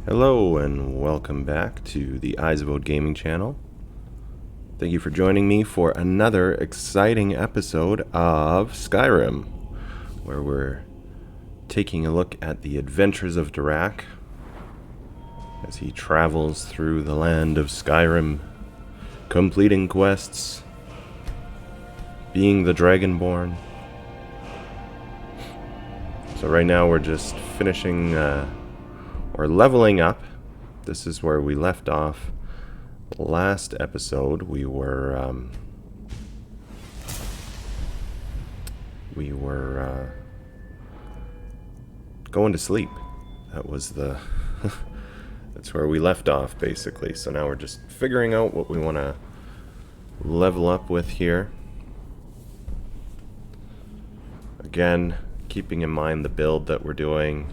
Hello and welcome back to the Eyes of Ode Gaming channel. Thank you for joining me for another exciting episode of Skyrim, where we're taking a look at the adventures of Darach as he travels through the land of Skyrim, completing quests, being the Dragonborn. So right now we're just finishing or leveling up. This is where we left off. Last episode we were going to sleep. That was the that's where we left off basically. So now we're just figuring out what we want to level up with here. Again, keeping in mind the build that we're doing.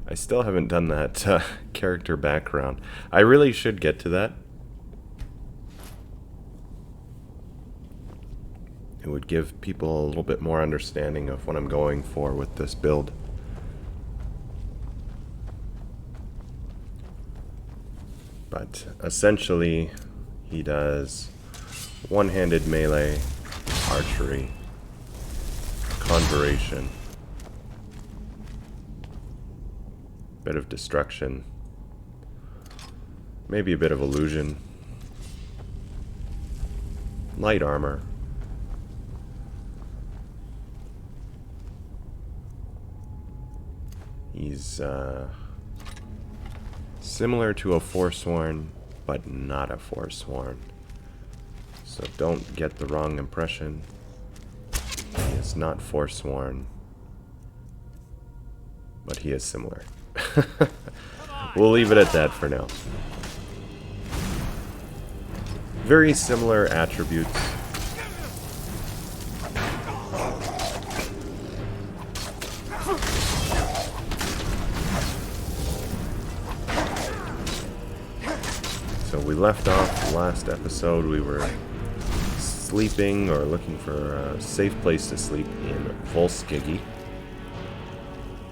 I still haven't done that character background. I really should get to that. It would give people a little bit more understanding of what I'm going for with this build. But essentially, he does one-handed melee, archery, conjuration, bit of destruction, maybe a bit of illusion, light armor, he's similar to a Forsworn, but not a Forsworn, so don't get the wrong impression. He is not Forsworn, but he is similar. We'll leave it at that for now. Very similar attributes. So we left off last episode. We were sleeping or looking for a safe place to sleep in Volskygge.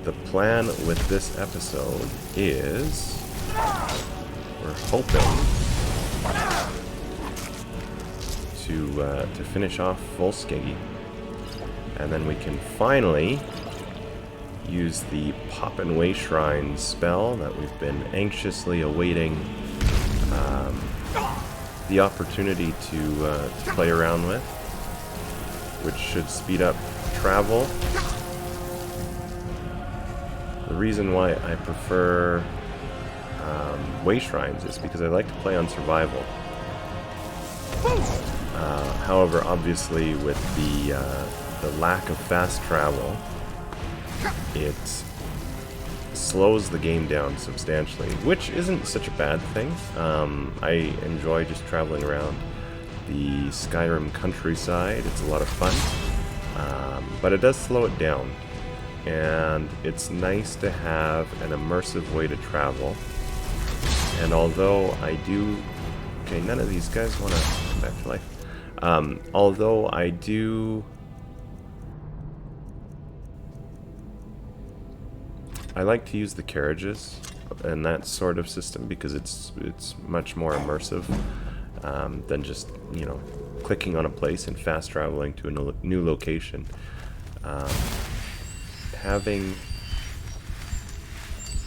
The plan with this episode is we're hoping to finish off Volskygge, and then we can finally use the Pop and Way Shrine spell that we've been anxiously awaiting the opportunity to play around with, which should speed up travel. The reason why I prefer way shrines is because I like to play on survival. However, obviously, with the lack of fast travel, it slows the game down substantially, which isn't such a bad thing. I enjoy just traveling around the Skyrim countryside. It's a lot of fun, but it does slow it down. And it's nice to have an immersive way to travel. And although I do... Okay, none of these guys want to come back to life. Although I do... I like to use the carriages and that sort of system because it's much more immersive than just, you know, clicking on a place and fast traveling to a new location. Having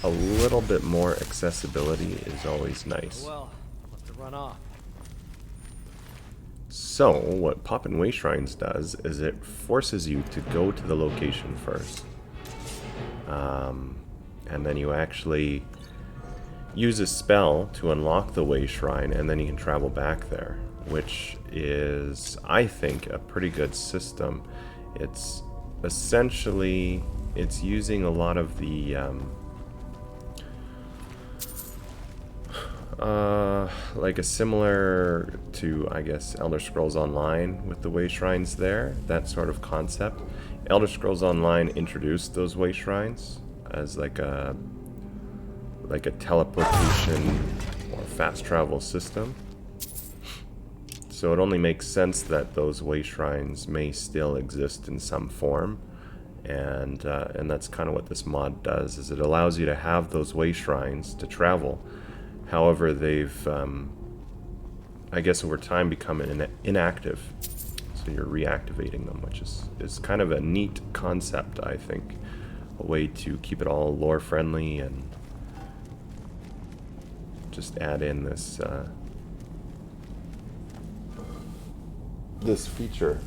a little bit more accessibility is always nice. Well, I'll have to run off. So, what Pop and Way Shrines does is it forces you to go to the location first. And then you actually use a spell to unlock the Way Shrine, and then you can travel back there, which is, I think, a pretty good system. It's essentially... It's using a lot of the like a similar to, I guess, Elder Scrolls Online with the Way Shrines there, that sort of concept. Elder Scrolls Online introduced those Way Shrines as like a teleportation or fast travel system. So it only makes sense that those Way Shrines may still exist in some form. and that's kind of what this mod does, is it allows you to have those way shrines to travel. However, they've I guess over time become inactive, so you're reactivating them, which is kind of a neat concept, I think. A way to keep it all lore friendly and just add in this this feature,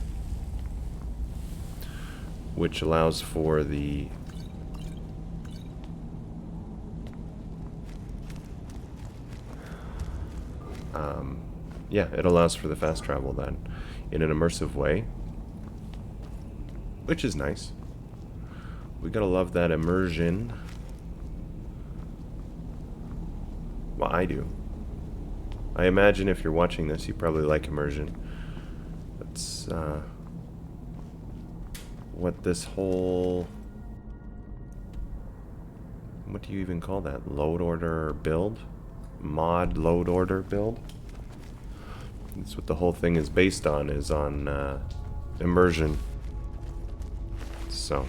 which allows for the yeah, it allows for the fast travel then in an immersive way, which is nice. We gotta love that immersion. Well, I do. I imagine if you're watching this, you probably like immersion. That's what this whole... what do you even call that? Load order build? Mod load order build? That's what the whole thing is based on, is on immersion. So...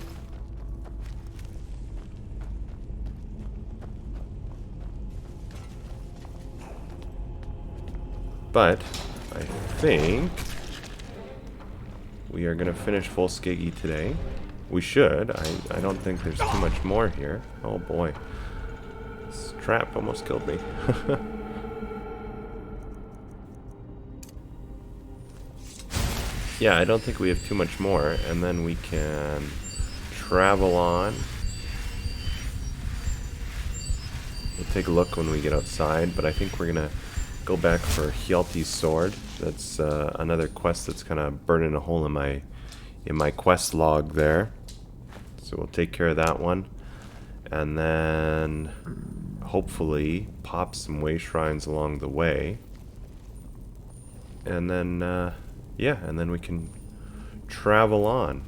but I think we are going to finish Volskygge today. We should. I don't think there's too much more here. Oh boy. This trap almost killed me. Yeah, I don't think we have too much more, and then we can travel on. We'll take a look when we get outside, but I think we're gonna go back for Hjalti's sword. That's another quest that's kind of burning a hole in my quest log there. So we'll take care of that one, and then hopefully pop some way shrines along the way, and then yeah, and then we can travel on.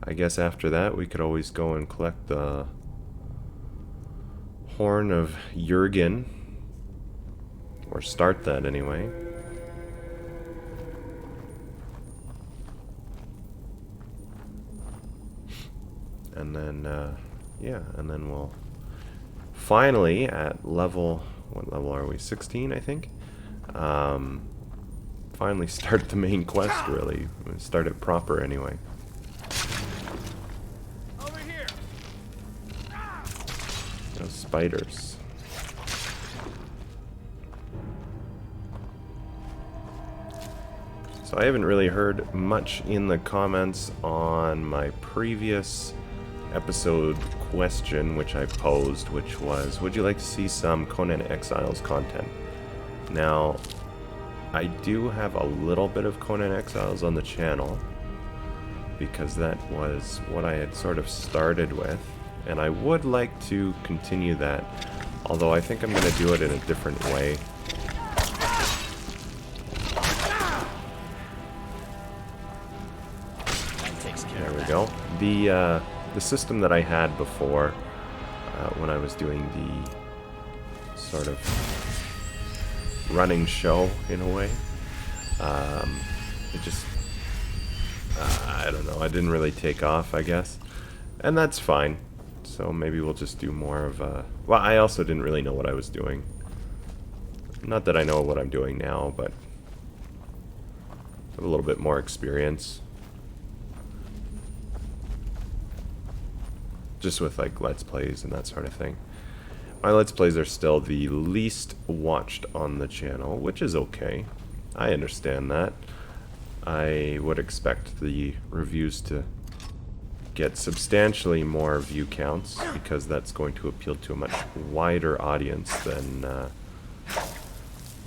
I guess after that we could always go and collect the Horn of Jurgen, or start that anyway. And then yeah, and then we'll finally at level, what level are we? 16, I think. Finally start the main quest, really. Start it proper, anyway. Over here. Those spiders. So I haven't really heard much in the comments on my previous episode question, which I posed, which was, would you like to see some Conan Exiles content? Now, I do have a little bit of Conan Exiles on the channel, because that was what I had sort of started with, and I would like to continue that, although I think I'm going to do it in a different way. There we go. The system that I had before, when I was doing the sort of running show in a way, it just I don't know, I didn't really take off, I guess, and that's fine. So maybe we'll just do more of well, I also didn't really know what I was doing. Not that I know what I'm doing now, but I have a little bit more experience just with like Let's Plays and that sort of thing. My Let's Plays are still the least watched on the channel, which is okay. I understand that. I would expect the reviews to get substantially more view counts, because that's going to appeal to a much wider audience than a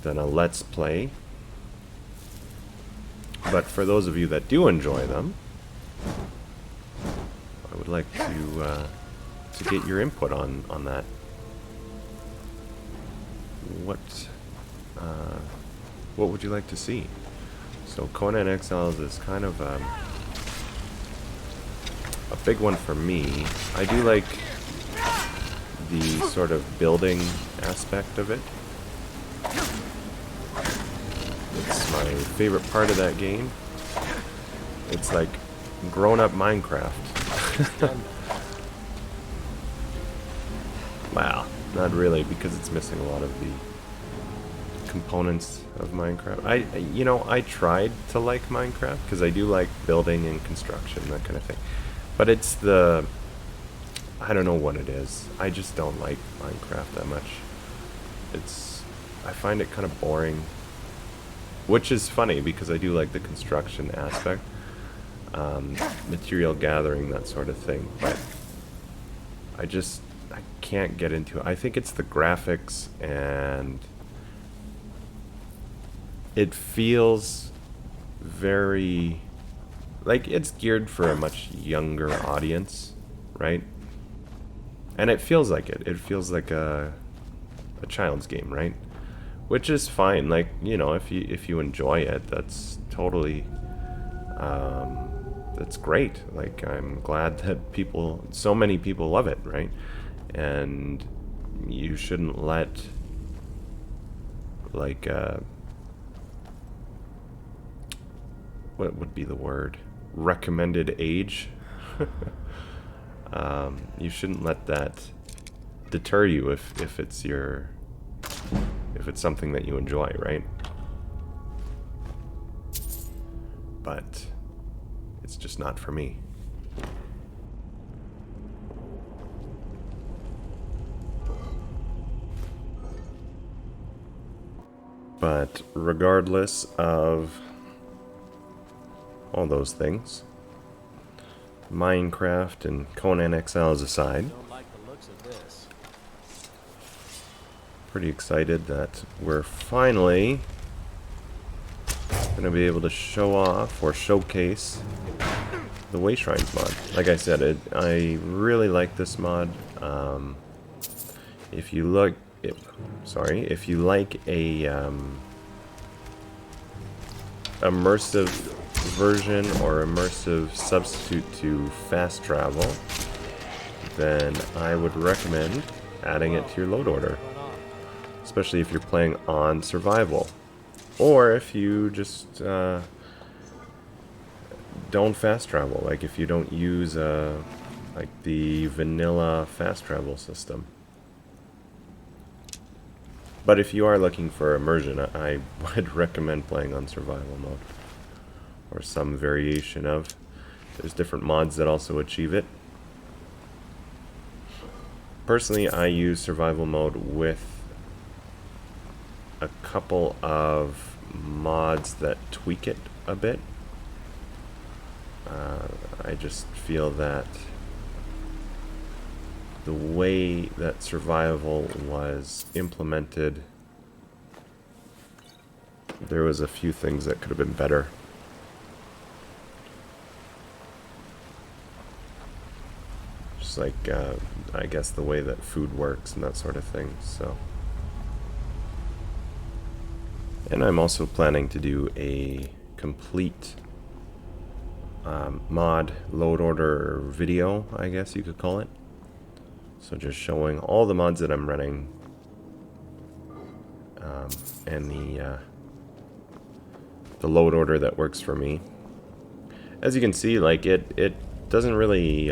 Let's Play. But for those of you that do enjoy them, I would like to get your input on that. What would you like to see? So Conan Exiles is kind of a big one for me. I do like the sort of building aspect of it. It's my favorite part of that game. It's like grown-up Minecraft. Wow, not really, because it's missing a lot of the components of Minecraft. You know, I tried to like Minecraft because I do like building and construction, that kind of thing. But it's the, I don't know what it is. I just don't like Minecraft that much. I find it kind of boring, which is funny because I do like the construction aspect, material gathering, that sort of thing. But I can't get into it. I think it's the graphics, and it feels very like it's geared for a much younger audience, right? And it feels like it. It feels like a child's game, right? Which is fine. Like, you know, if you enjoy it, that's totally that's great. Like, I'm glad that so many people love it, right? And you shouldn't let, like, what would be the word? Recommended age. You shouldn't let that deter you if it's something that you enjoy, right? But it's just not for me. But regardless of all those things, Minecraft and Conan Exiles aside, pretty excited that we're finally going to be able to show off or showcase the Way Shrines mod. Like I said, I really like this mod. If you like a immersive version or immersive substitute to fast travel, then I would recommend adding it to your load order, especially if you're playing on survival, or if you just don't fast travel, like if you don't use like the vanilla fast travel system. But if you are looking for immersion, I would recommend playing on survival mode, or some variation of. There's different mods that also achieve it. Personally, I use survival mode with a couple of mods that tweak it a bit. I just feel that the way that survival was implemented, there was a few things that could have been better. Just like, I guess the way that food works and that sort of thing, so. And I'm also planning to do a complete mod load order video, I guess you could call it. So just showing all the mods that I'm running, and the load order that works for me. As you can see, like it doesn't really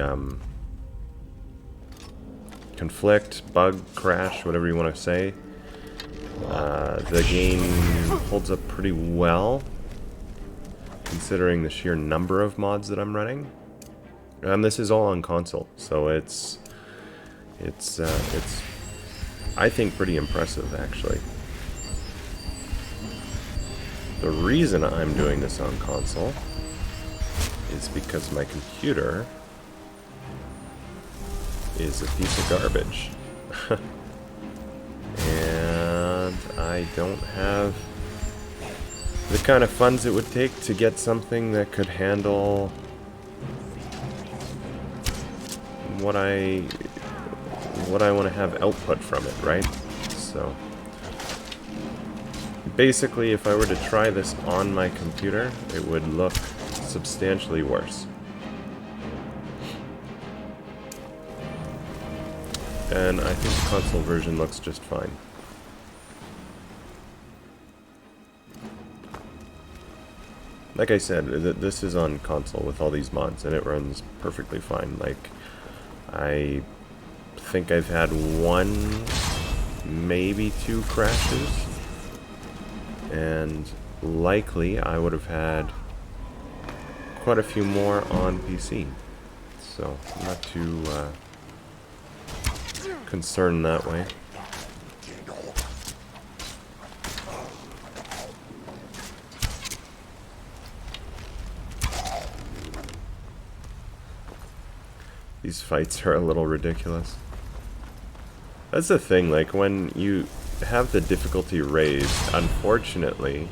conflict, bug, crash, whatever you want to say. The game holds up pretty well, considering the sheer number of mods that I'm running. And this is all on console, so it's I think pretty impressive, actually. The reason I'm doing this on console is because my computer is a piece of garbage. And I don't have the kind of funds it would take to get something that could handle what I want to have output from it, right? So basically, if I were to try this on my computer, it would look substantially worse. And I think the console version looks just fine. like I said, this is on console with all these mods, and it runs perfectly fine. Like, I think I've had one, maybe two crashes, and likely I would have had quite a few more on PC. So, I'm not too concerned that way. These fights are a little ridiculous. That's the thing, like when you have the difficulty raised, unfortunately,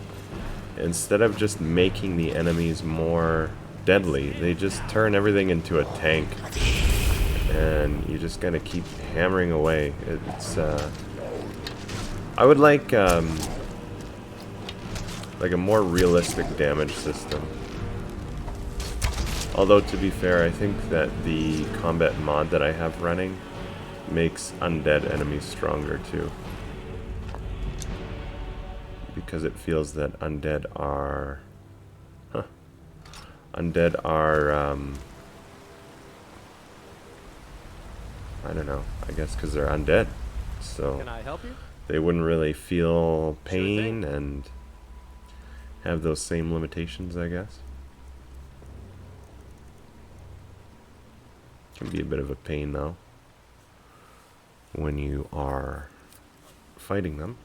instead of just making the enemies more deadly, they just turn everything into a tank. And you just gotta keep hammering away. It's, I would like a more realistic damage system. Although, to be fair, I think that the combat mod that I have running makes undead enemies stronger, too. Because it feels that undead are... Undead are, I don't know. I guess because they're undead. So can I help you? They wouldn't really feel pain and have those same limitations, I guess. Can be a bit of a pain, though, when you are fighting them.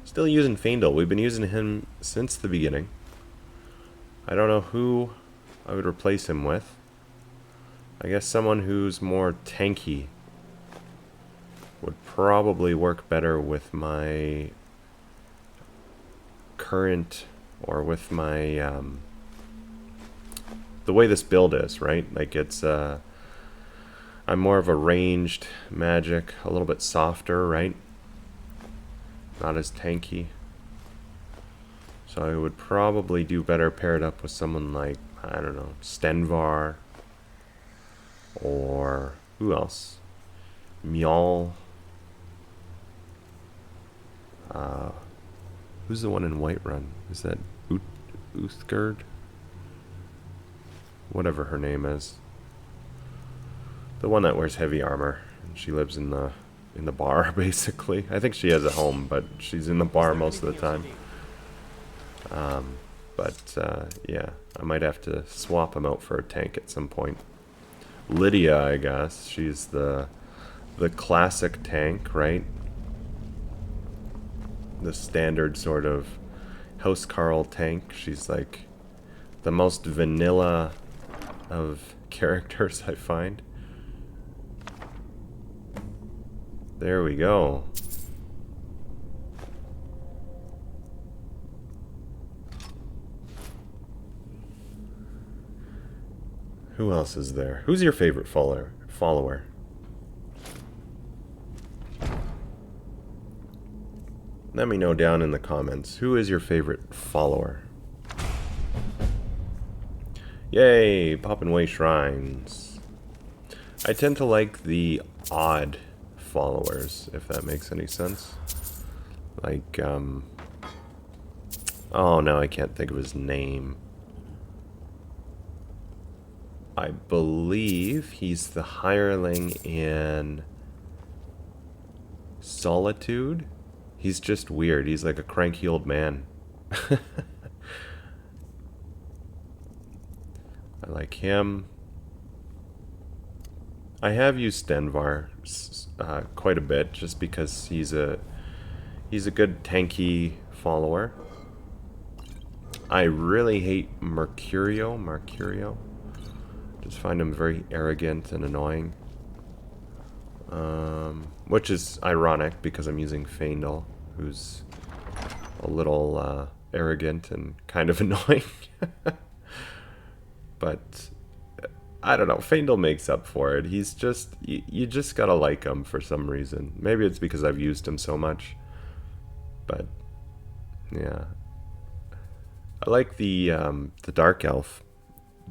Still using Faendal. We've been using him since the beginning. I don't know who I would replace him with. I guess someone who's more tanky would probably work better with my current, or with my, the way this build is, right? Like it's, I'm more of a ranged magic, a little bit softer, right? Not as tanky. So I would probably do better paired up with someone like, I don't know, Stenvar, or who else? Mjol. Who's the one in Whiterun? Is that Uthgerd? Whatever her name is. The one that wears heavy armor. She lives in the bar, basically. I think she has a home, but she's in the bar most of the time. Yeah, I might have to swap him out for a tank at some point. Lydia, I guess. She's the classic tank, right? The standard sort of Housecarl tank. She's like the most vanilla of characters, I find. There we go. Who else is there? Who's your favorite follower? Let me know down in the comments. Who is your favorite follower? Yay, popping away shrines. I tend to like the odd followers, if that makes any sense. Like, oh, no, I can't think of his name. I believe he's the hireling in Solitude. He's just weird. He's like a cranky old man. I like him. I have used Stenvar quite a bit, just because he's a good tanky follower. I really hate Mercurio. Just find him very arrogant and annoying. Which is ironic because I'm using Faendal, who's a little arrogant and kind of annoying. But I don't know, Faendal makes up for it. He's just, you just gotta like him for some reason. Maybe it's because I've used him so much. But yeah, I like the Dark Elf.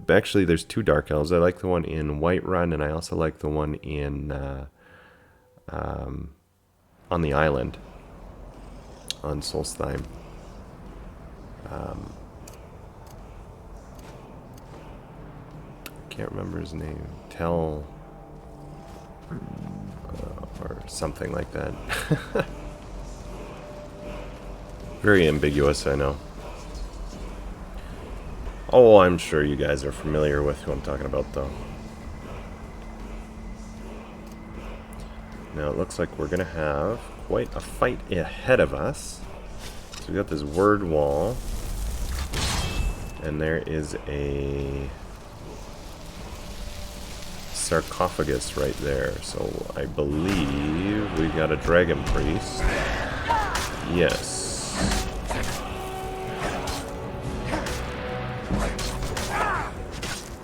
Actually, there's two Dark Elves. I like the one in Whiterun, and I also like the one in on the island on Solstheim. Can't remember his name. Tell or something like that. Very ambiguous, I know. Oh, I'm sure you guys are familiar with who I'm talking about, though. Now, it looks like we're going to have quite a fight ahead of us. So we got this word wall. And there is a sarcophagus right there. So I believe we got a dragon priest. Yes.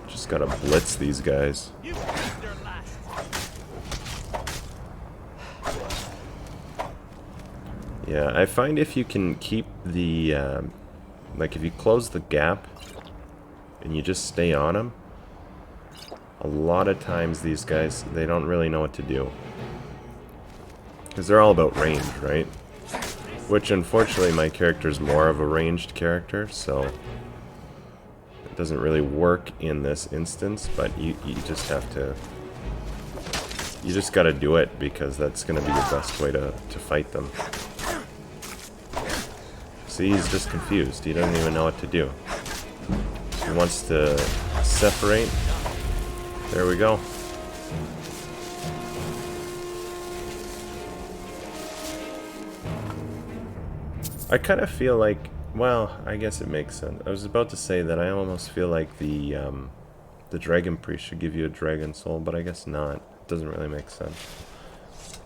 Just gotta blitz these guys. Yeah, I find if you can keep the, like if you close the gap and you just stay on them, a lot of times these guys, they don't really know what to do. Because they're all about range, right? Which unfortunately my character's more of a ranged character, so it doesn't really work in this instance, but you just have to, you just gotta do it because that's gonna be the best way to fight them. See, he's just confused. He doesn't even know what to do. He wants to separate. There we go. I kind of feel like, well, I guess it makes sense. I was about to say that I almost feel like the Dragon Priest should give you a Dragon Soul, but I guess not. It doesn't really make sense.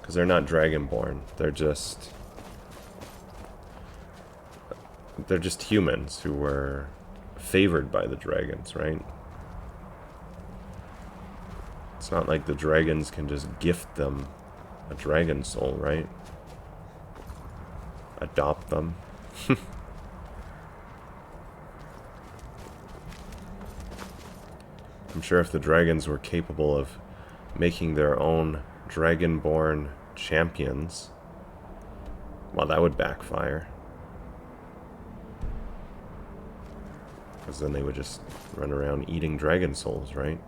Because they're not Dragonborn. They're just humans who were favored by the dragons, right? It's not like the dragons can just gift them a dragon soul, right? Adopt them. I'm sure if the dragons were capable of making their own dragonborn champions, well, that would backfire. Because then they would just run around eating dragon souls, right?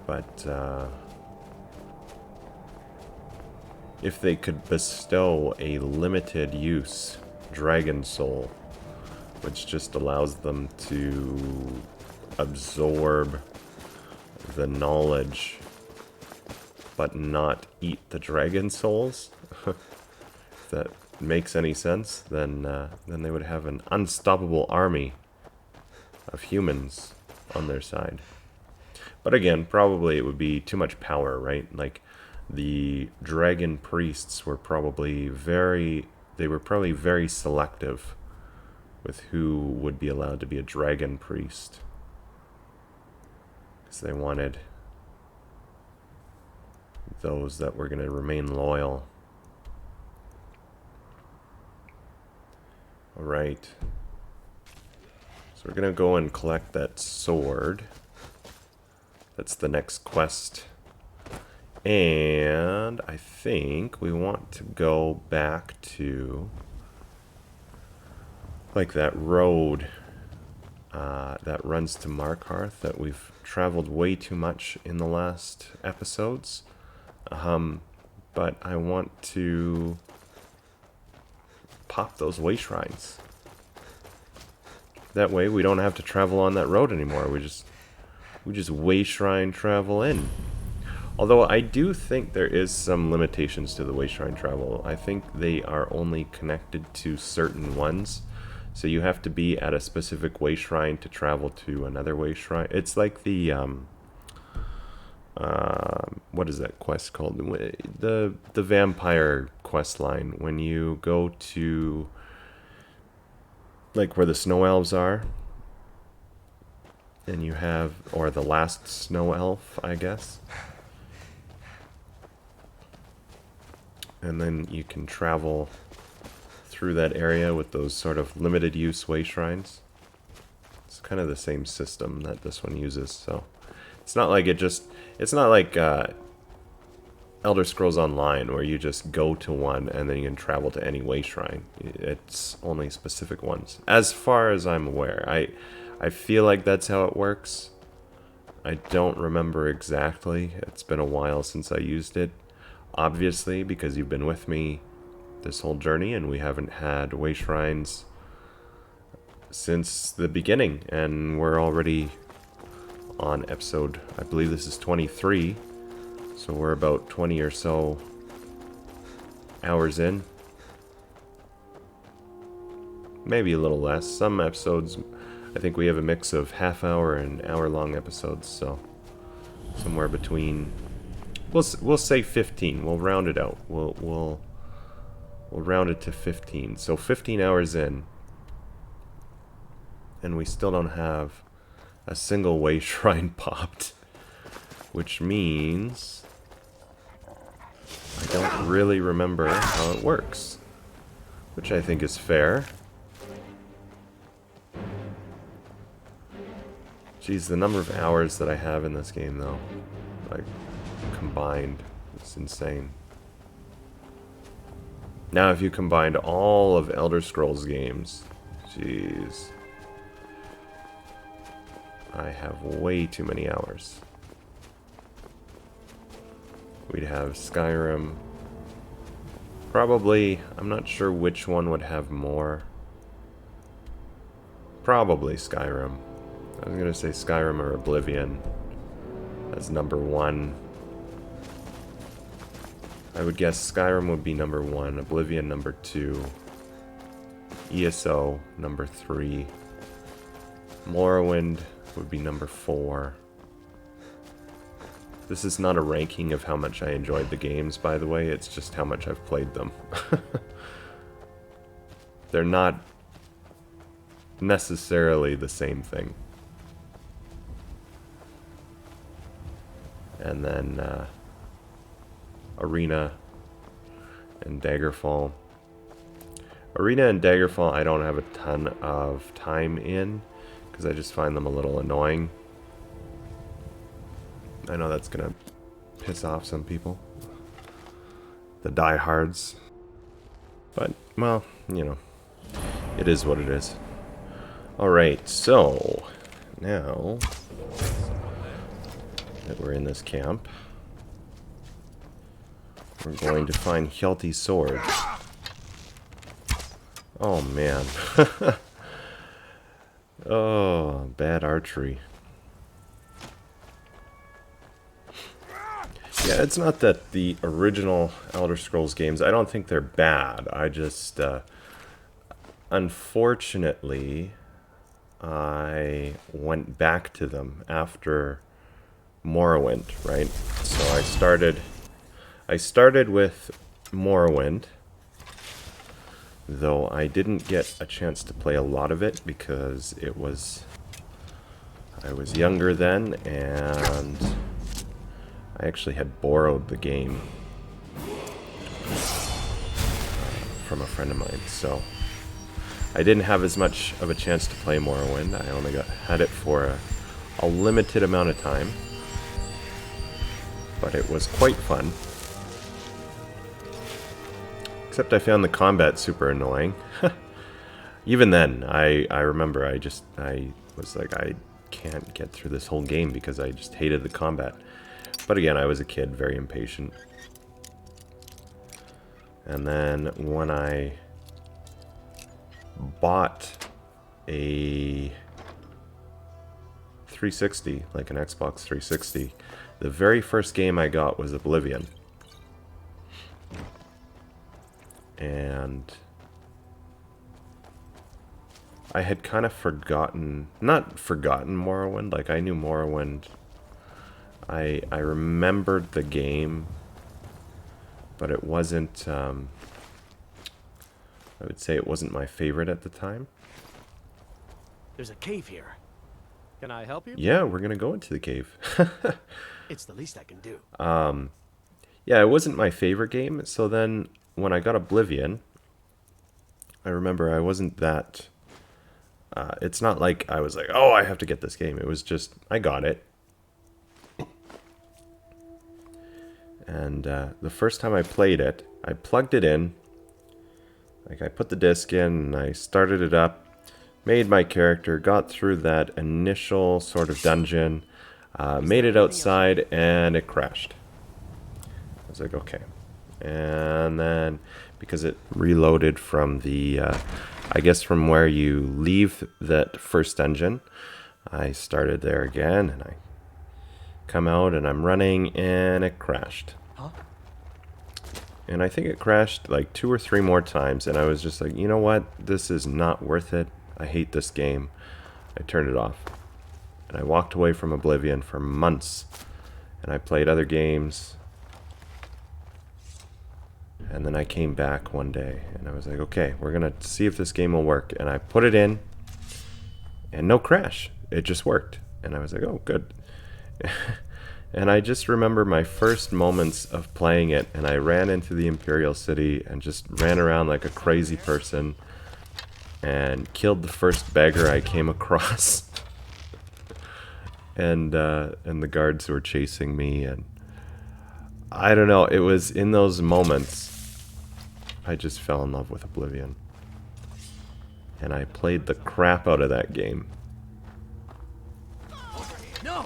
But if they could bestow a limited use dragon soul, which just allows them to absorb the knowledge but not eat the dragon souls, if that makes any sense, then they would have an unstoppable army of humans on their side. But again, probably it would be too much power, right? Like, the dragon priests were probably very selective with who would be allowed to be a dragon priest. Because they wanted those that were going to remain loyal. Alright. So we're going to go and collect that sword. That's the next quest. And I think we want to go back to like that road that runs to Markarth that we've traveled way too much in the last episodes. But I want to pop those way shrines. That way we don't have to travel on that road anymore. We just way shrine travel in. Although I do think there is some limitations to the way shrine travel. I think they are only connected to certain ones. So you have to be at a specific way shrine to travel to another way shrine. It's like the what is that quest called? The vampire quest line. When you go to like where the snow elves are, and you have, or the last snow elf, I guess. And then you can travel through that area with those sort of limited use way shrines. It's kind of the same system that this one uses, so it's not like it just, it's not like a Elder Scrolls Online, where you just go to one and then you can travel to any way shrine. It's only specific ones, as far as I'm aware. I feel like that's how it works. I don't remember exactly. It's been a while since I used it. Obviously, because you've been with me this whole journey, and we haven't had way shrines since the beginning, and we're already on episode, I believe this is 23, so we're about 20 or so hours in. Maybe a little less. Some episodes, I think we have a mix of half-hour and hour-long episodes, so somewhere between, we'll say 15. We'll round it out. We'll round it to 15. So 15 hours in, and we still don't have a single way shrine popped, which means I don't really remember how it works, which I think is fair. Geez, the number of hours that I have in this game, though, like, combined, it's insane. Now, if you combined all of Elder Scrolls games, jeez, I have way too many hours. We'd have Skyrim. Probably, I'm not sure which one would have more. Probably Skyrim. I was gonna say Skyrim or Oblivion as number one. I would guess Skyrim would be number one, Oblivion number two, ESO number three, Morrowind would be number 4. This is not a ranking of how much I enjoyed the games, by the way, it's just how much I've played them. They're not necessarily the same thing. And then Arena and Daggerfall. Arena and Daggerfall I don't have a ton of time in, because I just find them a little annoying. I know that's gonna piss off some people, the diehards, but, well, you know, it is what it is. Alright, so, now that we're in this camp, we're going to find Hjalti's sword. Oh, man. Oh, bad archery. Yeah, it's not that the original Elder Scrolls games, I don't think they're bad. I just, unfortunately, I went back to them after Morrowind, right? So I started with Morrowind, though I didn't get a chance to play a lot of it because I was younger then, and I actually had borrowed the game from a friend of mine, so I didn't have as much of a chance to play Morrowind. I only had it for a limited amount of time, but it was quite fun. Except I found the combat super annoying. Even then, I remember I was like, I can't get through this whole game because I just hated the combat. But again, I was a kid, very impatient. And then when I bought a 360, like an Xbox 360, the very first game I got was Oblivion. And I had kind of not forgotten Morrowind, like I knew Morrowind. I remembered the game, but it wasn't, I would say it wasn't my favorite at the time. There's a cave here. Can I help you? Yeah, we're gonna go into the cave. It's the least I can do. Yeah, it wasn't my favorite game, so then when I got Oblivion, I remember I wasn't that, it's not like I was like, oh, I have to get this game. It was just, I got it. And the first time I played it, I plugged it in. Like, I put the disc in and I started it up, made my character, got through that initial sort of dungeon, made it outside, and it crashed. I was like, okay. And then, because it reloaded from the, I guess from where you leave that first dungeon, I started there again, and I come out, and I'm running, and it crashed. Huh? And I think it crashed like 2 or 3 more times, and I was just like, you know what? This is not worth it. I hate this game. I turned it off. And I walked away from Oblivion for months, and I played other games. And then I came back one day, and I was like, okay, we're going to see if this game will work. And I put it in, and no crash. It just worked. And I was like, oh, good. And I just remember my first moments of playing it, and I ran into the Imperial City and just ran around like a crazy person and killed the first beggar I came across. and the guards were chasing me, and I don't know, it was in those moments I just fell in love with Oblivion. And I played the crap out of that game. No!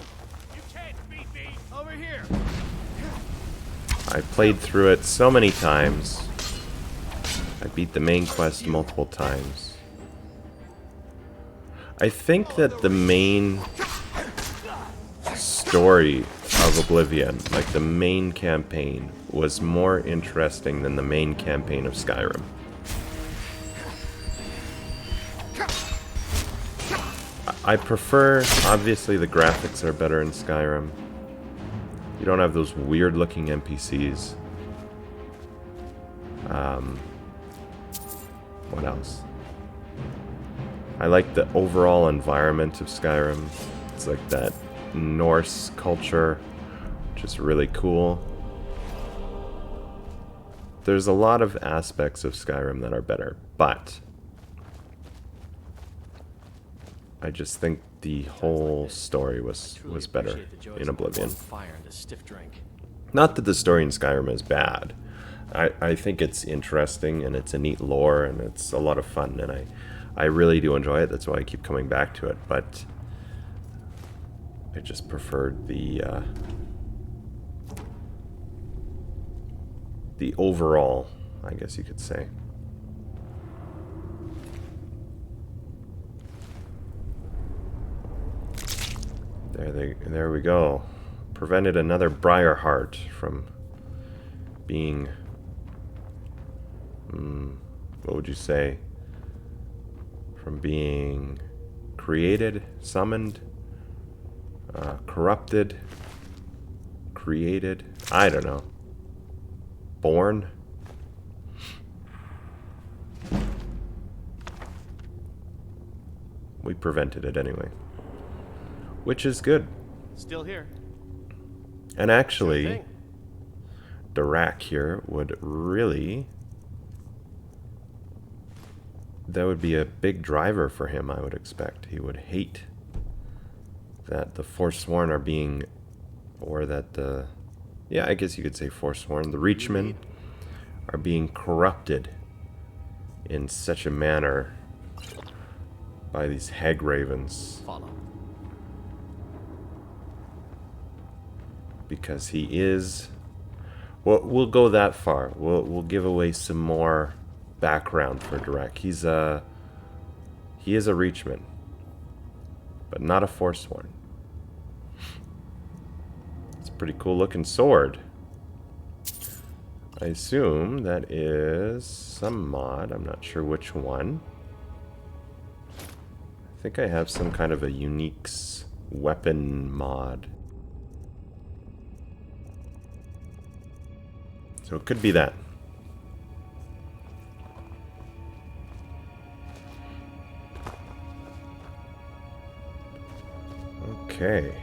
You can't beat me! Over here! I played through it so many times. I beat the main quest multiple times. I think that the main story of Oblivion, like the main campaign, was more interesting than the main campaign of Skyrim. I prefer, obviously the graphics are better in Skyrim. You don't have those weird looking NPCs. What else? I like the overall environment of Skyrim. It's like that Norse culture, which is really cool. There's a lot of aspects of Skyrim that are better, but I just think the whole story was better in Oblivion. Not that the story in Skyrim is bad. I think it's interesting, and it's a neat lore, and it's a lot of fun, and I really do enjoy it. That's why I keep coming back to it, but I just preferred the overall, I guess you could say. There we go. Prevented another Briarheart from being, what would you say? From being created, summoned, corrupted, created, I don't know. Born. We prevented it anyway. Which is good. Still here. And actually, Darach here would really... That would be a big driver for him, I would expect. He would hate that the Forsworn are being... Or that the... Yeah, I guess you could say Forsworn. The Reachmen are being corrupted in such a manner by these hag ravens. Follow. Because he is... Well, we'll go that far. We'll give away some more background for Darach. He is a Reachman, but not a Forsworn. It's a pretty cool looking sword. I assume that is some mod. I'm not sure which one. I think I have some kind of a unique weapon mod. So it could be that. Okay.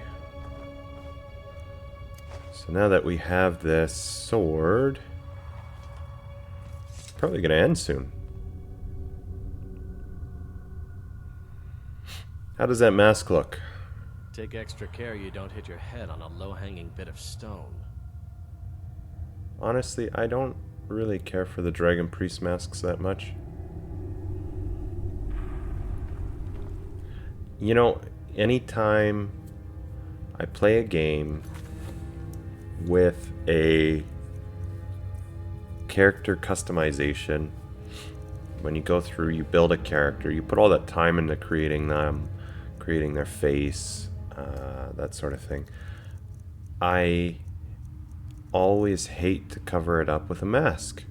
So now that we have this sword, it's probably going to end soon. How does that mask look? Take extra care you don't hit your head on a low-hanging bit of stone. honestly, I don't really care for the Dragon Priest masks that much. You know, anytime I play a game with a character customization, when you go through, you build a character, you put all that time into creating them, creating their face, that sort of thing. I always hate to cover it up with a mask.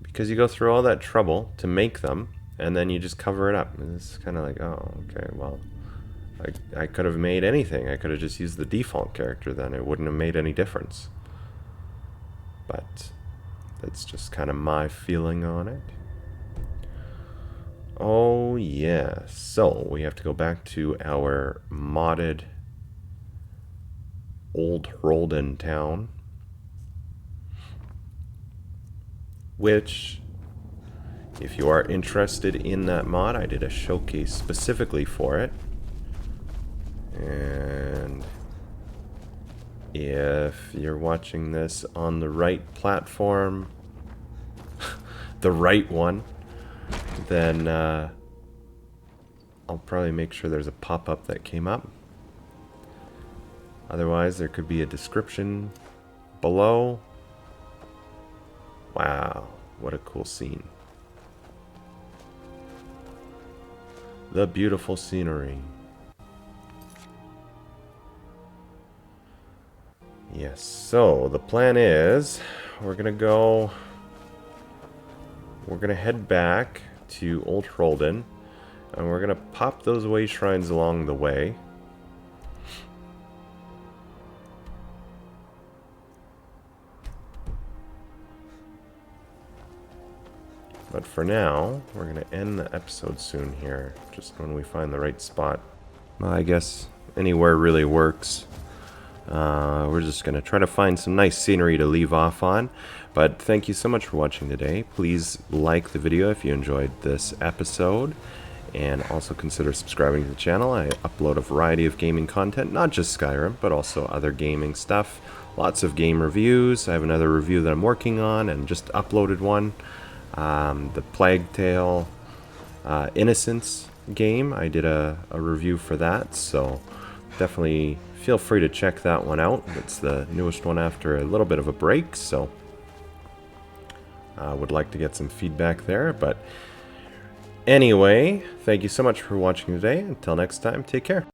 Because you go through all that trouble to make them, and then you just cover it up. And it's kind of like, oh, okay, well, I could have made anything. I could have just used the default character then. It wouldn't have made any difference. But that's just kind of my feeling on it. Oh, yeah. So, we have to go back to our modded Old Hroldan town. Which, if you are interested in that mod, I did a showcase specifically for it. And if you're watching this on the right platform, the right one, then I'll probably make sure there's a pop-up that came up. Otherwise, there could be a description below. Wow, what a cool scene. The beautiful scenery. Yes, so the plan is we're gonna head back to Old Hroldan, and we're gonna pop those way shrines along the way. But for now, we're going to end the episode soon here, just when we find the right spot. Well, I guess anywhere really works. We're just going to try to find some nice scenery to leave off on. But thank you so much for watching today. Please like the video if you enjoyed this episode. And also consider subscribing to the channel. I upload a variety of gaming content, not just Skyrim, but also other gaming stuff. Lots of game reviews. I have another review that I'm working on and just uploaded one. The Plague Tale Innocence game, I did a review for that, so definitely feel free to check that one out. It's the newest one after a little bit of a break, so I would like to get some feedback there. But anyway, thank you so much for watching today. Until next time, take care.